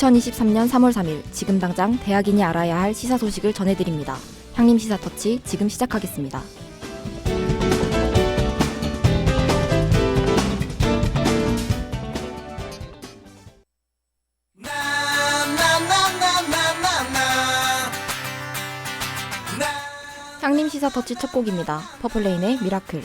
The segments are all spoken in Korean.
2023년 3월 3일 지금 당장 대학인이 알아야 할 시사 소식을 전해드립니다. 향림 시사터치 지금 시작하겠습니다. 향림 시사터치 첫 곡입니다. 퍼플레인의 미라클.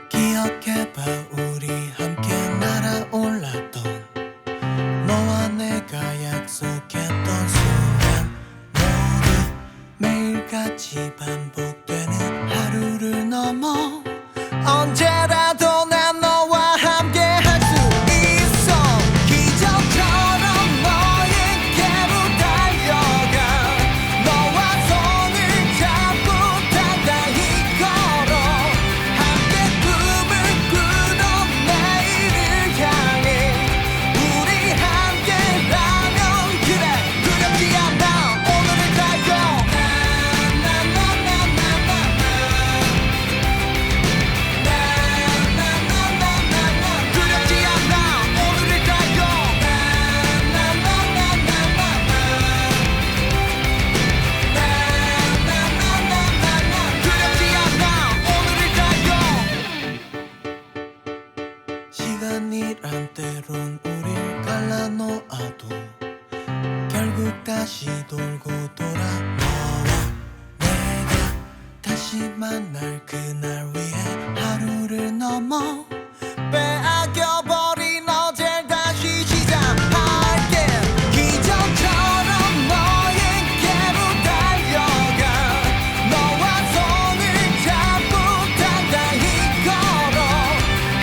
기억해봐 우리 함께 날아올랐던 너와 내가 약속했던 순간 모두 매일같이 반복되는 하루를 넘어 언제라도 난 너와 함께 할 수 있어. 기적처럼 너에게로 달려가 너와 손을 잡고 단단히 걸어 함께 꿈을 꾸던 내일을 향해 우리 함께라면 그래 두렵지 않아 오늘을 달려 두렵지 않아 오늘을 달려 두렵지 않아 오늘을 달려. 시간이란 때론 우릴 갈라놓아도 결국 다시 돌고 돌아 너와 내가 다시 만날 그날 위해 하루를 넘어 빼앗겨버린 어제를 다시 시작할게. 기적처럼 너에게로 달려가 너와 손을 잡고 단단히 걸어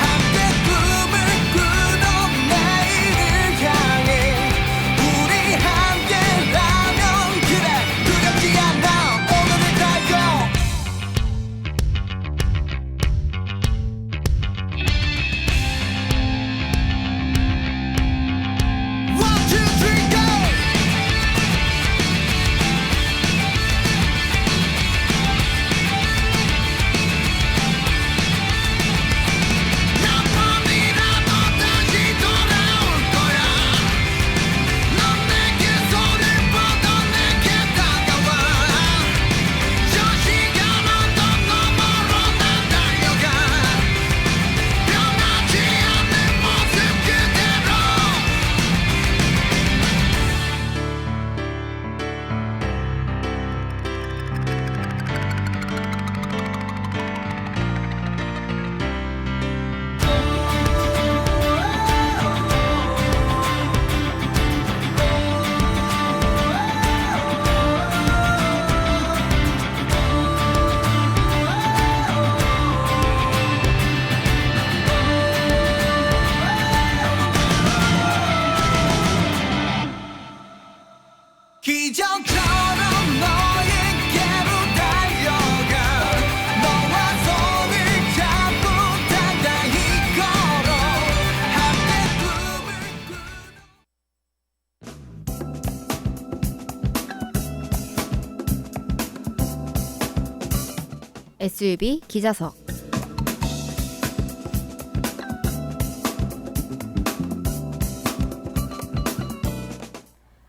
함께 꿈을 꾸던 내일을 향해 우리 함께라면 그래 두렵지 않아 오늘을 달려. One, two, three, go! 난 밤이라도 다시 돌아올 거야. 넌 내게 손을 뻗어 내게 다가와. 저 시간 언덕 너머로 난 달려가. 변하지 않는 모습 그대로. 기적처럼 너에게로 달려가 너와 손을 잡고 단단히 걸어 함께 꿈을 SUV 기자석.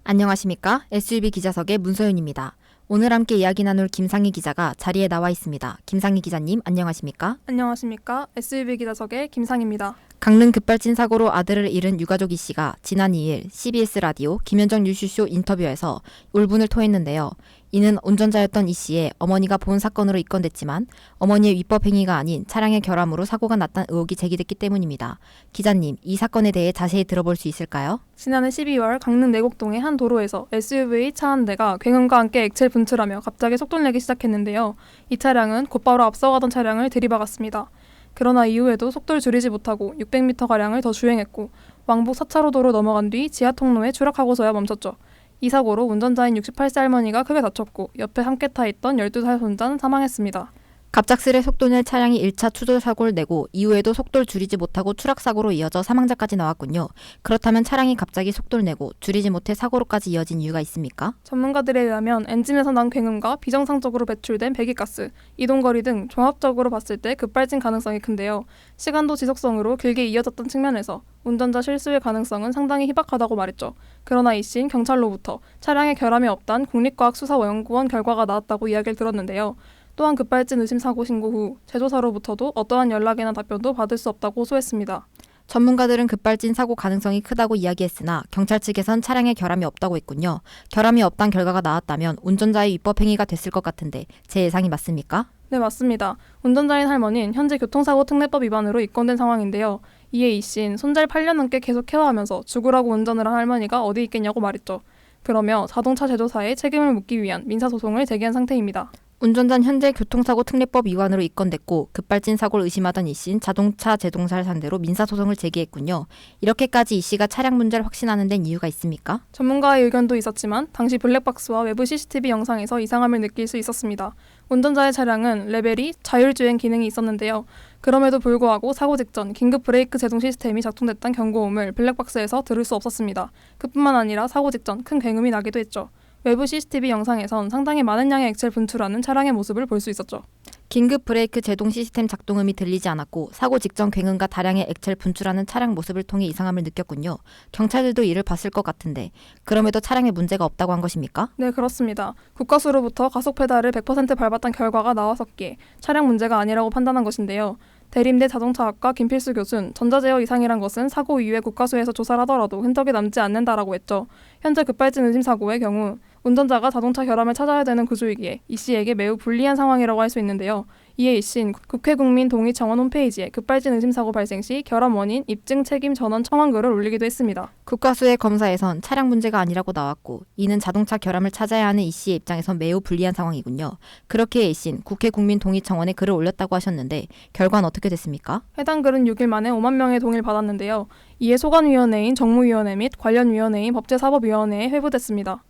안녕하십니까? SUV 기자석의 문소연입니다. 오늘 함께 이야기 나눌 김상희 기자가 자리에 나와 있습니다. 김상희 기자님 안녕하십니까? 안녕하십니까. SUV 기자석의 김상입니다. 강릉 급발진 사고로 아들을 잃은 유가족 이 씨가 지난 2일 CBS 라디오 김현정 뉴스쇼 인터뷰에서 울분을 토했는데요. 이는 운전자였던 이 씨의 어머니가 본 사건으로 입건됐지만 어머니의 위법 행위가 아닌 차량의 결함으로 사고가 났다는 의혹이 제기됐기 때문입니다. 기자님, 이 사건에 대해 자세히 들어볼 수 있을까요? 지난해 12월 강릉 내곡동의 한 도로에서 SUV 차 한 대가 굉음과 함께 액체를 분출하며 갑자기 속도를 내기 시작했는데요. 이 차량은 곧바로 앞서가던 차량을 들이박았습니다. 그러나 이후에도 속도를 줄이지 못하고 600m가량을 더 주행했고 왕복 4차로 도로 넘어간 뒤 지하 통로에 추락하고서야 멈췄죠. 이 사고로 운전자인 68세 할머니가 크게 다쳤고 옆에 함께 타 있던 12살 손자는 사망했습니다. 갑작스레 속도낼 차량이 1차 추돌 사고를 내고 이후에도 속도를 줄이지 못하고 추락사고로 이어져 사망자까지 나왔군요. 그렇다면 차량이 갑자기 속도를 내고 줄이지 못해 사고로까지 이어진 이유가 있습니까? 전문가들에 의하면 엔진에서 난 굉음과 비정상적으로 배출된 배기가스, 이동거리 등 종합적으로 봤을 때 급발진 가능성이 큰데요. 시간도 지속성으로 길게 이어졌던 측면에서 운전자 실수의 가능성은 상당히 희박하다고 말했죠. 그러나 이 씨는 경찰로부터 차량에 결함이 없다는 국립과학수사연구원 결과가 나왔다고 이야기를 들었는데요. 또한 급발진 의심 사고 신고 후 제조사로부터도 어떠한 연락이나 답변도 받을 수 없다고 호소했습니다. 전문가들은 급발진 사고 가능성이 크다고 이야기했으나 경찰 측에선 차량에 결함이 없다고 했군요. 결함이 없다는 결과가 나왔다면 운전자의 위법행위가 됐을 것 같은데 제 예상이 맞습니까? 네, 맞습니다. 운전자인 할머니는 현재 교통사고 특례법 위반으로 입건된 상황인데요. 이에 이 씨는 손자를 8년 넘게 계속 케어하면서 죽으라고 운전을 한 할머니가 어디 있겠냐고 말했죠. 그러며 자동차 제조사에 책임을 묻기 위한 민사소송을 제기한 상태입니다. 운전자는 현재 교통사고 특례법 위반으로 입건됐고 급발진 사고를 의심하던 이 씨는 자동차 제공사를 상대로 민사소송을 제기했군요. 이렇게까지 이 씨가 차량 문제를 확신하는 데는 이유가 있습니까? 전문가의 의견도 있었지만 당시 블랙박스와 외부 CCTV 영상에서 이상함을 느낄 수 있었습니다. 운전자의 차량은 레벨이 자율주행 기능이 있었는데요. 그럼에도 불구하고 사고 직전 긴급 브레이크 제동 시스템이 작동됐다는 경고음을 블랙박스에서 들을 수 없었습니다. 그뿐만 아니라 사고 직전 큰 굉음이 나기도 했죠. 외부 CCTV 영상에선 상당히 많은 양의 액체를 분출하는 차량의 모습을 볼 수 있었죠. 긴급 브레이크 제동 시스템 작동음이 들리지 않았고 사고 직전 굉음과 다량의 액체를 분출하는 차량 모습을 통해 이상함을 느꼈군요. 경찰들도 이를 봤을 것 같은데 그럼에도 차량에 문제가 없다고 한 것입니까? 네, 그렇습니다. 국가수로부터 가속 페달을 100% 밟았다는 결과가 나왔었기에 차량 문제가 아니라고 판단한 것인데요. 대림대 자동차학과 김필수 교수는 전자제어 이상이란 것은 사고 이후에 국가수에서 조사를 하더라도 흔적이 남지 않는다라고 했죠. 현재 급발진 의심 사고의 경우 운전자가 자동차 결함을 찾아야 되는 구조이기에 이 씨에게 매우 불리한 상황이라고 할 수 있는데요. 이에 이 씨는 국회 국민동의청원 홈페이지에 급발진 의심 사고 발생 시 결함 원인 입증 책임 전원 청원글을 올리기도 했습니다. 국가수의 검사에선 차량 문제가 아니라고 나왔고 이는 자동차 결함을 찾아야 하는 이 씨의 입장에선 매우 불리한 상황이군요. 그렇게 이 씨는 국회 국민동의청원에 글을 올렸다고 하셨는데 결과는 어떻게 됐습니까? 해당 글은 6일 만에 5만 명의 동의를 받았는데요. 이에 소관위원회인 정무위원회 및 관련 위원회인 법제사법위원회에 회부됐습니다.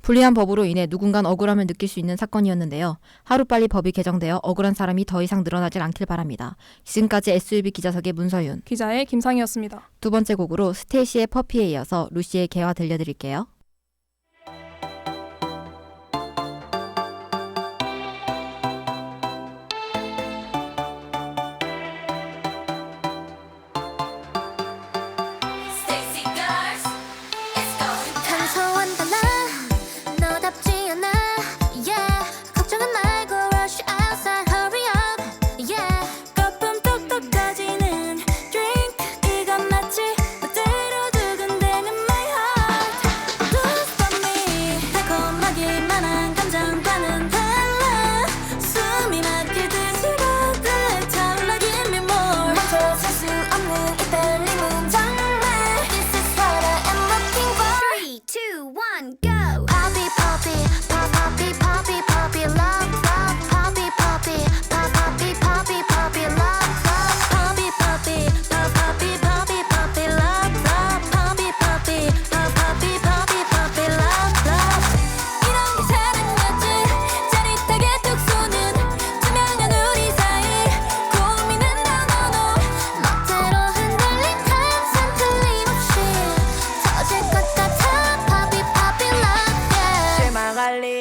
불리한 법으로 인해 누군간 억울함을 느낄 수 있는 사건이었는데요. 하루빨리 법이 개정되어 억울한 사람이 더 이상 늘어나질 않길 바랍니다. 지금까지 SUB 기자석의 문서윤, 기자의 김상희였습니다. 두 번째 곡으로 스테이시의 퍼피에 이어서 루시의 개화 들려드릴게요.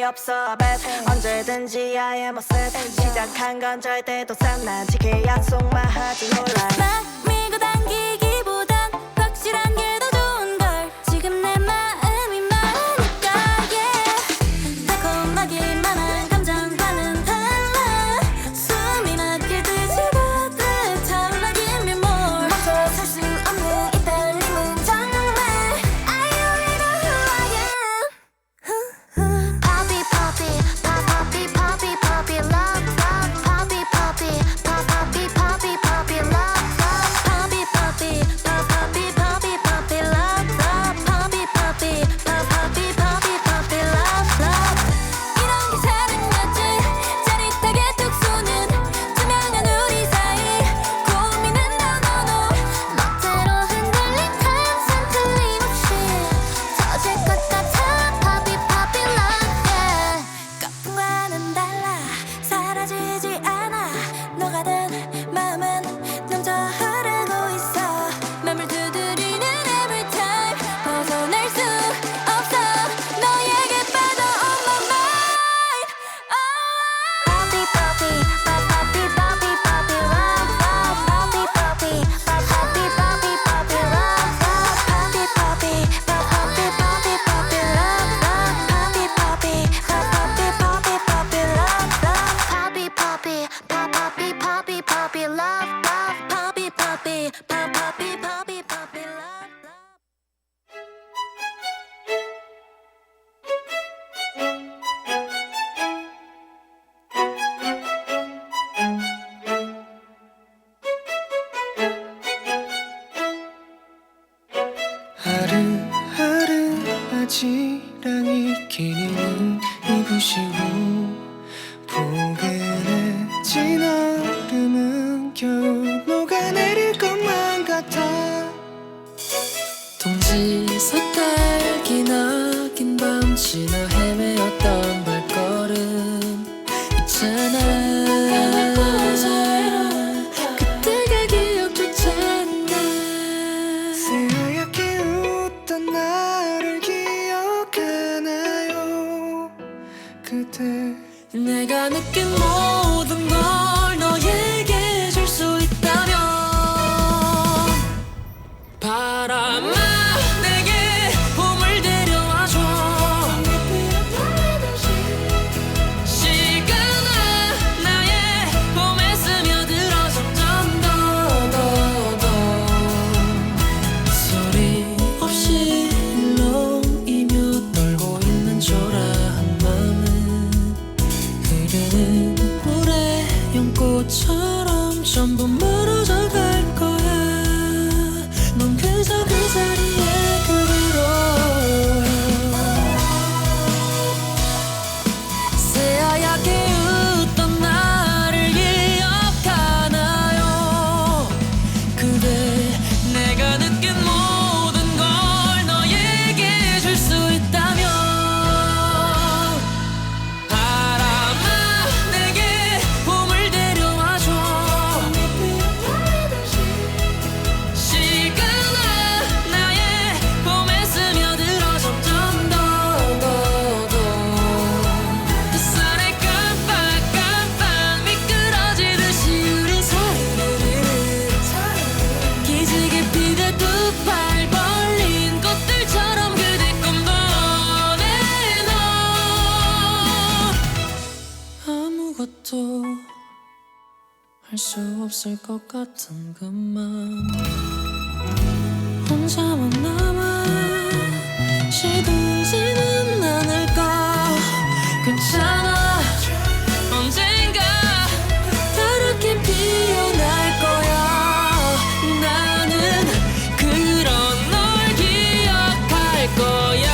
없어 bet 언제든지 I am a set 시작한 건 절대도 산난지게 약속만 하지 몰라 막 밀고 당기기보단 확실한 게 더 좋은 걸 지금 내 마음이 많으니까 yeah. 달콤하기만 한 감정과는 달라 숨이 막히듯이 가득 차올라 give me more 멈춰 설 수 없는 이 떨림은 정말 I already know who I am Poppy poppy poppy poppy poppy love love poppy poppy poppy poppy poppy love love poppy poppy 있잖아. 그때가 기억조차 안 나. 새하얗게 웃던 나를 기억하나요 그대. 내가 느낀 모든 걸 너에게 해줄 수 있다면 바람아 내게 봄을 데려와줘. 시간아 나의 봄에 스며들어 점점 더 소리 없이 일렁이며 떨고 있는 초라한 맘은 흐르는 물에 연꽃처럼 전부 멀어져 갈 거야. 넌 그저 그 자리에 그대로 새하얗게 웃던 나를 기억하나요 그대. 내가 느낀 모든 걸 너에게 해줄 수 있다면 바람아 내게 봄을 데려와줘. 시간아 나의 봄에 스며들어 점점 더 햇살에 깜빡깜빡 미끄러지듯이 우린 사르르르 기지개 피듯 두 팔 벌린 꽃들처럼 그대 꿈도 내놓. 아무것도 할 수 없을 것 같은 그만 혼자만 남아 시들지는 않을까. 괜찮아 언젠가 다르게 피어날 거야. 나는 그런 널 기억할 거야.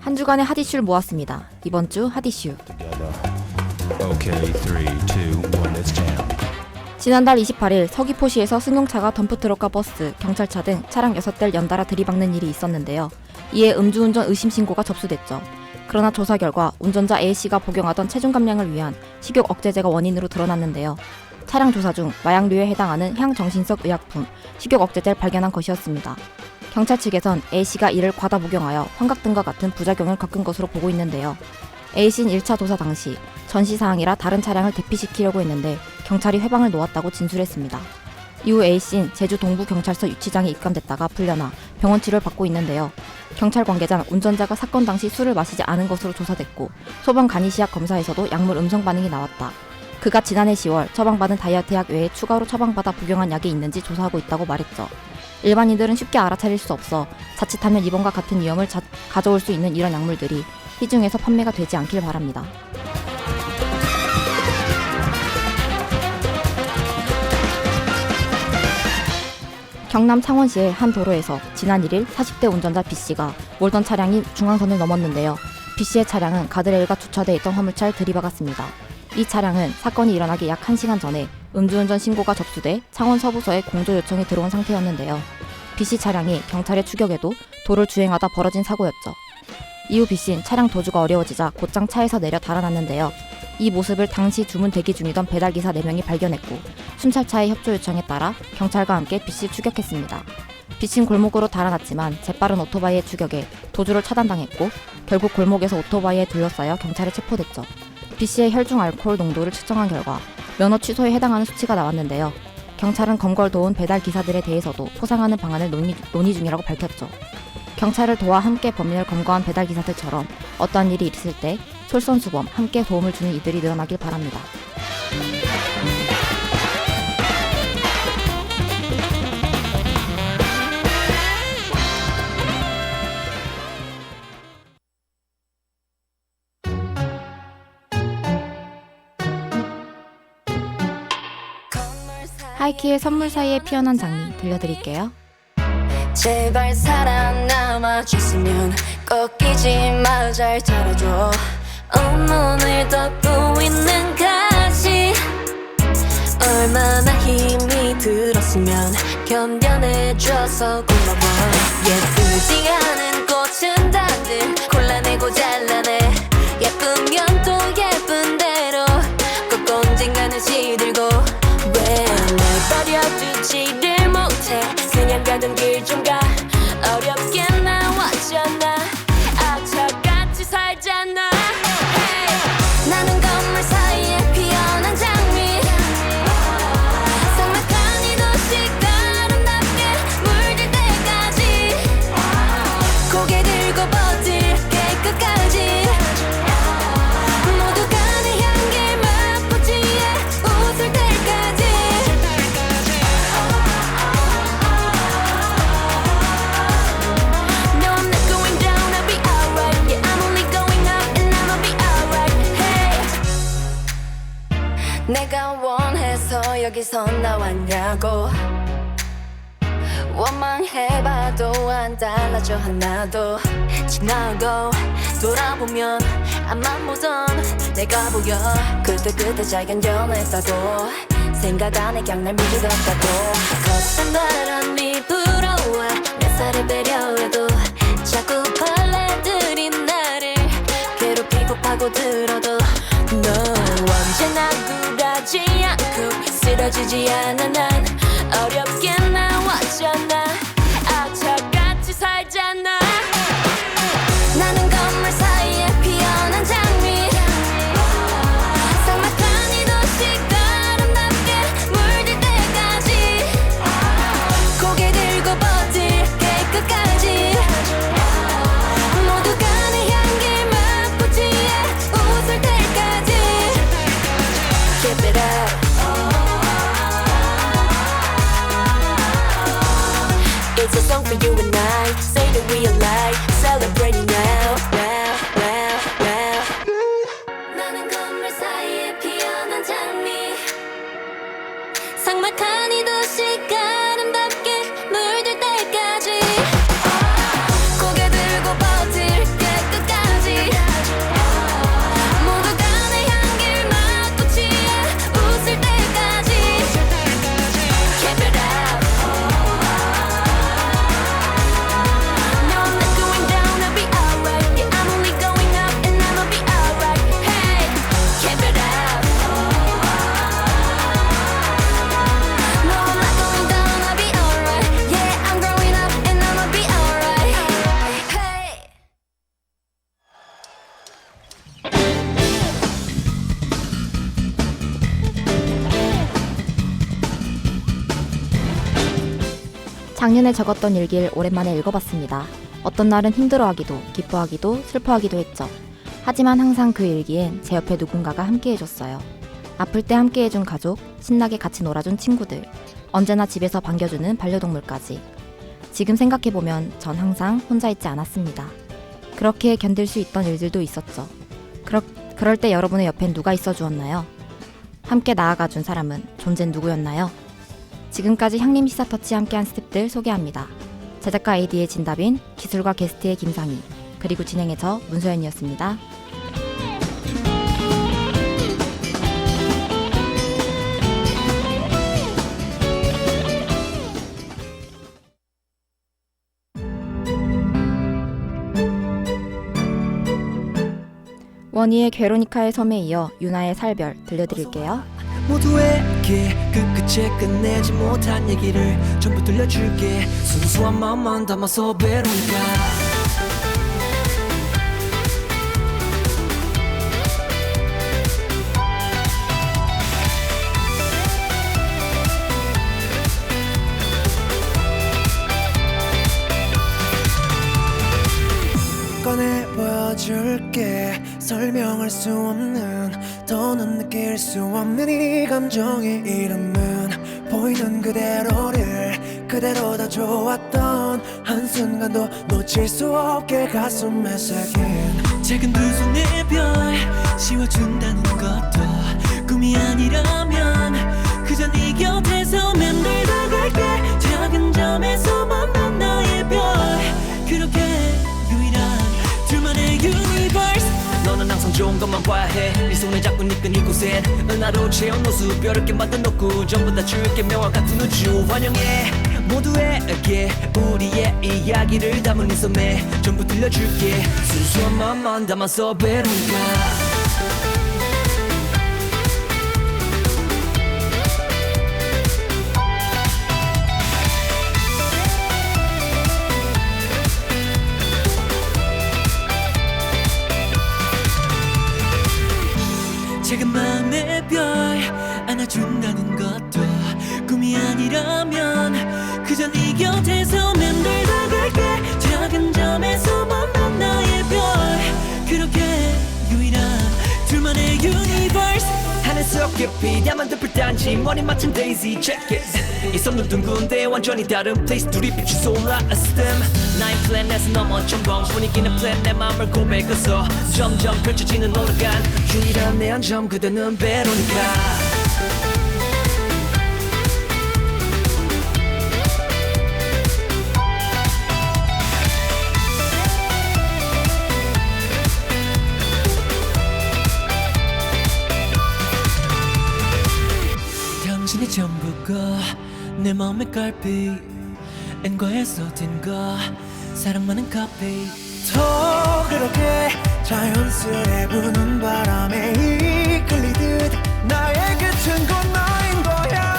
한 주간의 핫 이슈를 모았습니다. 이번 주 핫 이슈. Okay, 3, 2, 1, let's jam. 지난달 28일 서귀포시에서 승용차가 덤프트럭과 버스, 경찰차 등 차량 6대를 연달아 들이박는 일이 있었는데요. 이에 음주운전 의심 신고가 접수됐죠. 그러나 조사 결과 운전자 A씨가 복용하던 체중 감량을 위한 식욕 억제제가 원인으로 드러났는데요. 차량 조사 중 마약류에 해당하는 향정신성 의약품, 식욕 억제제를 발견한 것이었습니다. 경찰 측에선 A씨가 이를 과다 복용하여 환각 등과 같은 부작용을 겪은 것으로 보고 있는데요. A씨는 1차 조사 당시 전시사항이라 다른 차량을 대피시키려고 했는데 경찰이 회방을 놓았다고 진술했습니다. 이후 A씨는 제주 동부경찰서 유치장에 입감됐다가 풀려나 병원 치료를 받고 있는데요. 경찰 관계자는 운전자가 사건 당시 술을 마시지 않은 것으로 조사됐고 소변 간이시약 검사에서도 약물 음성 반응이 나왔다. 그가 지난해 10월 처방받은 다이어트 약 외에 추가로 처방받아 복용한 약이 있는지 조사하고 있다고 말했죠. 일반인들은 쉽게 알아차릴 수 없어 자칫하면 이번과 같은 위험을 가져올 수 있는 이런 약물들이 시중에서 판매가 되지 않길 바랍니다. 경남 창원시의 한 도로에서 지난 1일 40대 운전자 B씨가 몰던 차량이 중앙선을 넘었는데요. B씨의 차량은 가드레일과 주차돼 있던 화물차를 들이박았습니다. 이 차량은 사건이 일어나기 약 1시간 전에 음주운전 신고가 접수돼 창원 서부서에 공조 요청이 들어온 상태였는데요. B씨 차량이 경찰의 추격에도 도를 주행하다 벌어진 사고였죠. 이후 B씨는 차량 도주가 어려워지자 곧장 차에서 내려 달아났는데요. 이 모습을 당시 주문 대기 중이던 배달기사 4명이 발견했고 순찰차의 협조 요청에 따라 경찰과 함께 B씨를 추격했습니다. B씨는 골목으로 달아났지만 재빠른 오토바이의 추격에 도주를 차단당했고 결국 골목에서 오토바이에 둘러싸여 경찰에 체포됐죠. B씨의 혈중 알코올 농도를 측정한 결과 면허 취소에 해당하는 수치가 나왔는데요. 경찰은 검거를 도운 배달 기사들에 대해서도 포상하는 방안을 논의 중이라고 밝혔죠. 경찰을 도와 함께 범인을 검거한 배달 기사들처럼 어떠한 일이 있을 때 솔선수범 함께 도움을 주는 이들이 늘어나길 바랍니다. 하이키의 선물 사이에 피어난 장미 들려드릴게요. 제발 살아남아 줬으면 꼭 잊지 마 잘 들어줘 온몸을 덮고 있는 가시 얼마나 힘이 들었으면 견뎌내줘서 고마워 예쁘지 않은 꽃은 다들 골라내고 잘라내 예쁘면 또 예쁜 대로 꼭 언젠가는 시들고 왜 날 버려두지를 못해 그냥 가던 길 좀 가 어렵게 나왔잖아 악착같이 살잖아 hey. 나는 건물 사이에 피어난 장미 삭막한 이 도시가 아름답게 물들 때까지 고개 들고 버틸게 끝까지 모두가 내 향기 맛보지에 웃을 때까지 No, I'm not going down, I'll be alright. Yeah, I'm only going up and I'ma be alright. Hey. 내가 원해서 여기서 나왔냐고 원망해봐도 안 달라져 하나도 지나고 돌아보면 앞만 보던 내가 보여 그때 잘 견뎌냈다고 생각 안에 그냥 날 믿었다고 거센 바람이 불어와 내 살을 배려해도 자꾸 벌레들이 나를 괴롭히고 파고들어도 너 언제나 굴하지 않고 쓰러지지 않아 난 어렵게 나왔잖아 악착같이 살잖아 나는 건물 사이에 피어난 장미 삭막한 이 도시가 아름답게 물들 때까지 고개 들고 버틸게 끝까지 모두가 내 향기 맛보지에 웃을 때까지 Keep it up It's a song for you and I Say that we alive Celebrating now 나는 건물 사이에 피어난 장미 삭막한 이 도시가 아름답게 물들 때까지 고개 들고 버틸게 끝까지 모두가 내 향기를 맛보지에 웃을 때까지 Keep it up No, I'm not going down, I'll be alright. Yeah, I'm only going up and I'ma be alright. Hey, keep it up. No, I'm not going down, I'll be alright. Yeah, I'm growing up and I'ma be alright. Hey. 작년에 적었던 일기를 오랜만에 읽어봤습니다. 어떤 날은 힘들어하기도, 기뻐하기도, 슬퍼하기도 했죠. 하지만 항상 그 일기엔 제 옆에 누군가가 함께해줬어요. 아플 때 함께해준 가족, 신나게 같이 놀아준 친구들, 언제나 집에서 반겨주는 반려동물까지. 지금 생각해보면 전 항상 혼자 있지 않았습니다. 그렇게 견딜 수 있던 일들도 있었죠. 그럴 때 여러분의 옆엔 누가 있어 주었나요? 함께 나아가준 사람은 존재는 누구였나요? 지금까지 향림 시사터치 함께한 스태프들 소개합니다. 제작가 AD의 진다빈, 기술과 게스트의 김상희, 그리고 진행의 저 문소연이었습니다. 원희의 괴로니카의 섬에 이어 유나의 살별 들려드릴게요. 모두에게 그 끝에 끝내지 못한 얘기를 전부 들려줄게 순수한 마음만 담아서 베로니카 꺼내 보여줄게 설명할 수 없는 더는 느낄 수 없는 이 감정의 이름은 보이는 그대로를 그대로 다 좋았던 한순간도 놓칠 수 없게 가슴에 새긴 작은 두 손의 별 씌워준다는 것도 꿈이 아니라면 그저 네 곁에서 점에서만 본 나의 별 그렇게 유일한 둘만의 유니버스 너는 항상 좋은 것만 봐야 해네 손에 잡고 니끈 이곳엔 은하로 채운 노수 벼럽게 만들어놓고 전부 다 줄게 명화 같은 우주 환영해 모두에게 우리의 이야기를 담은 이 섬에 전부 들려줄게 순수한 마음만 담아서 베로니카 작은 마음의 별 안아준다는 것도 꿈이 아니라면 그저 네 곁에서 맴돌다 갈게 작은 점에서만 본 나의 별 그렇게 유일한 둘만의 유니버스 하늘 속 깊이 야만들 단지 머리 맞춘 데이지 check it 이 섬은 둥근데 완전히 다른 place 둘이 빛이 쏟아 stem 나의 플랜에서 넘어 전봉 분위기는 플랜 내 맘을 고백해서 점점 펼쳐지는 올라간 유일한 내 안점 그대는 베로니카 당신이 전부고 내 마음의 갈피 N과에서 든거 사랑 많은 커피 더 그렇게 자연스레 부는 바람에 이끌리듯 나의 끝은 곧 너인 거야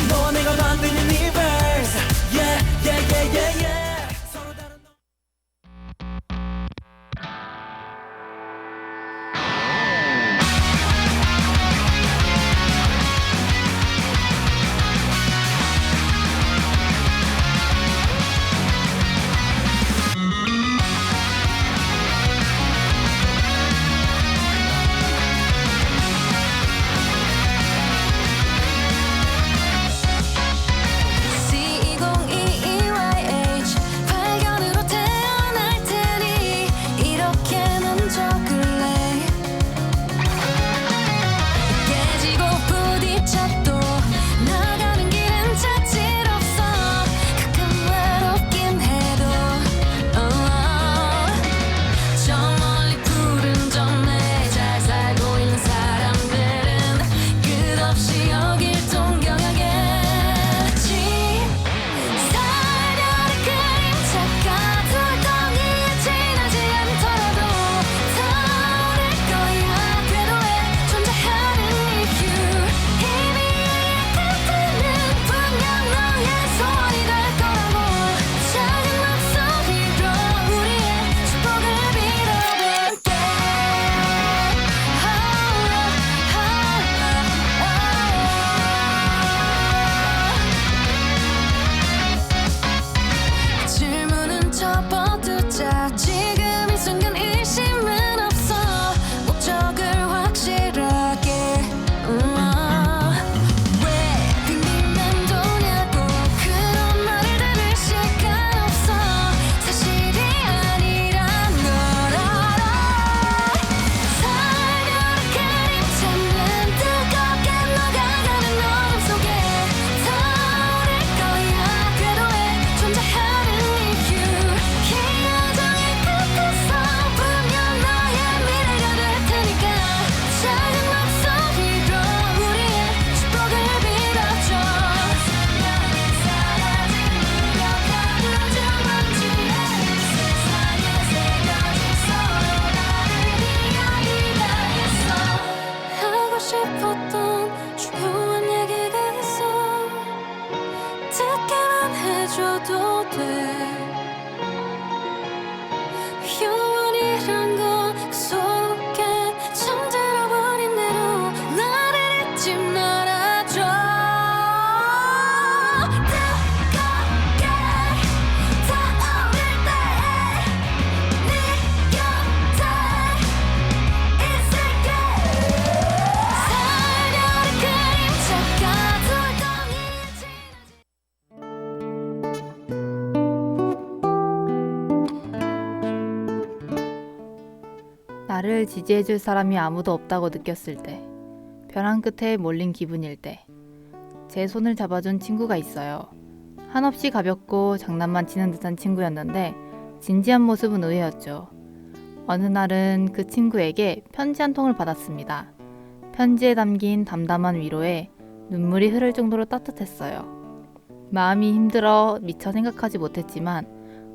너와 내가 만드는 universe yeah yeah yeah yeah yeah 서로 다른 C2022YH 발견으로 태어날 테니 이렇게 먼저 끌래 깨지고 부딪혀도 나가는 길은 자질 없어 가끔 외롭긴 해도 저 멀리 푸른 점에 잘 살고 있는 사람들은 끝없이 여길 동경하겠지 살별의 그림자가 돌덩이에 지나지 않더라도 타오를 거야 궤도에 존재하는 이유 희미하게 끝에는 분명 너의 소원이 될 거라고 작은 목소리로 우리의 축복을 빌어볼게 질문은 접어두자 지금 이 순간 의심은 없어 목적을 확실하게 왜 빙빙 맴도냐고 그런 말을 들을 시간 없어 사실이 아니란 걸 알아 살별의 그림자는 뜨겁게 녹아가는 어둠 속에 타오를 거야 궤도에 존재하는 이유 이 여정의 끝에서 분명 너의 미래가 될 테니까 작은 목소리로 우리의 축복을 빌어줘 세상에 사라진 무력한 우주먼지에 세상에 새겨진 서로 다른 이야기가 있어 하고 싶었던 중요한 얘기가 있어 듣기만 해줘도 돼 영원이란 건 그 속에 잠들어버린 대로 나를 잊지 말아줘 뜨겁게 타오를 때네 곁에 있을게 살별의 그림자가 돌덩이 나를 지지해줄 사람이 아무도 없다고 느꼈을 때, 벼랑 끝에 몰린 기분일 때, 제 손을 잡아준 친구가 있어요. 한없이 가볍고 장난만 치는 듯한 친구였는데 진지한 모습은 의외였죠. 어느 날은 그 친구에게 편지 한 통을 받았습니다. 편지에 담긴 담담한 위로에 눈물이 흐를 정도로 따뜻했어요. 마음이 힘들어 미처 생각하지 못했지만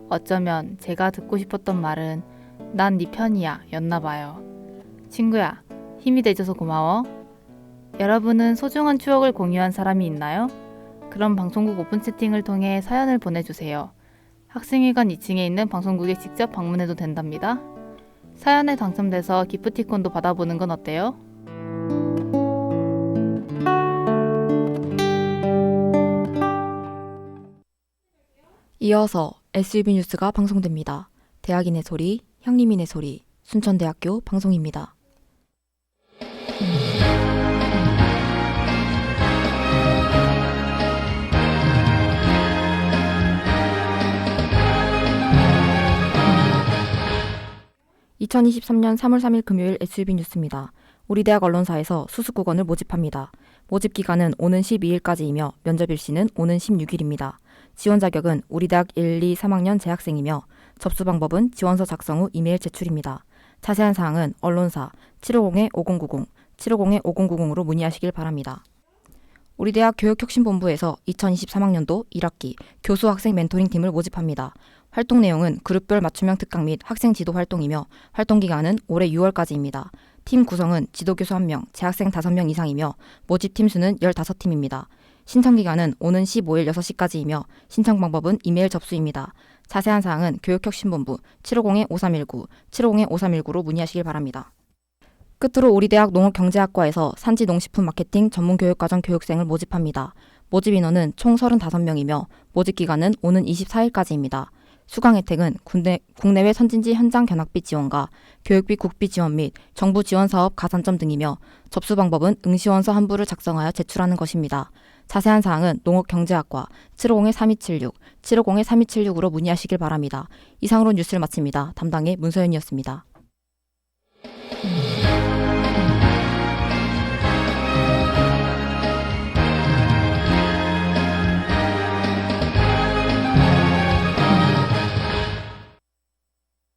어쩌면 제가 듣고 싶었던 말은 난 네 편이야 였나봐요. 친구야, 힘이 돼줘서 고마워. 여러분은 소중한 추억을 공유한 사람이 있나요? 그럼 방송국 오픈 채팅을 통해 사연을 보내주세요. 학생회관 2층에 있는 방송국에 직접 방문해도 된답니다. 사연에 당첨돼서 기프티콘도 받아보는 건 어때요? 이어서 SUB 뉴스가 방송됩니다. 대학인의 소리, 형님인의 소리, 순천대학교 방송입니다. (2023년 3월 3일) 금요일 SUB 뉴스입니다. 우리 대학 언론사에서 수습국원을 모집합니다. 모집 기간은 오는 12일까지이며 면접 일시는 오는 16일입니다. 지원 자격은 우리 대학 1, 2, 3학년 재학생이며 접수 방법은 지원서 작성 후 이메일 제출입니다. 자세한 사항은 언론사 750-5090, 750-5090으로 문의하시길 바랍니다. 우리 대학 교육혁신본부에서 2023학년도 1학기 교수학생 멘토링팀을 모집합니다. 활동 내용은 그룹별 맞춤형 특강 및 학생 지도 활동이며 활동 기간은 올해 6월까지입니다. 팀 구성은 지도교수 1명, 재학생 5명 이상이며 모집 팀 수는 15팀입니다. 신청 기간은 오는 15일 6시까지이며 신청 방법은 이메일 접수입니다. 자세한 사항은 교육혁신본부 750-5319, 750-5319로 문의하시길 바랍니다. 끝으로 우리 대학 농업경제학과에서 산지농식품 마케팅 전문교육과정 교육생을 모집합니다. 모집 인원은 총 35명이며 모집 기간은 오는 24일까지입니다. 수강 혜택은 국내외 선진지 현장 견학비 지원과 교육비 국비 지원 및 정부 지원 사업 가산점 등이며 접수 방법은 응시원서 한 부를 작성하여 제출하는 것입니다. 자세한 사항은 농업경제학과 750-3276, 750-3276으로 문의하시길 바랍니다. 이상으로 뉴스를 마칩니다. 담당의 문서연이었습니다.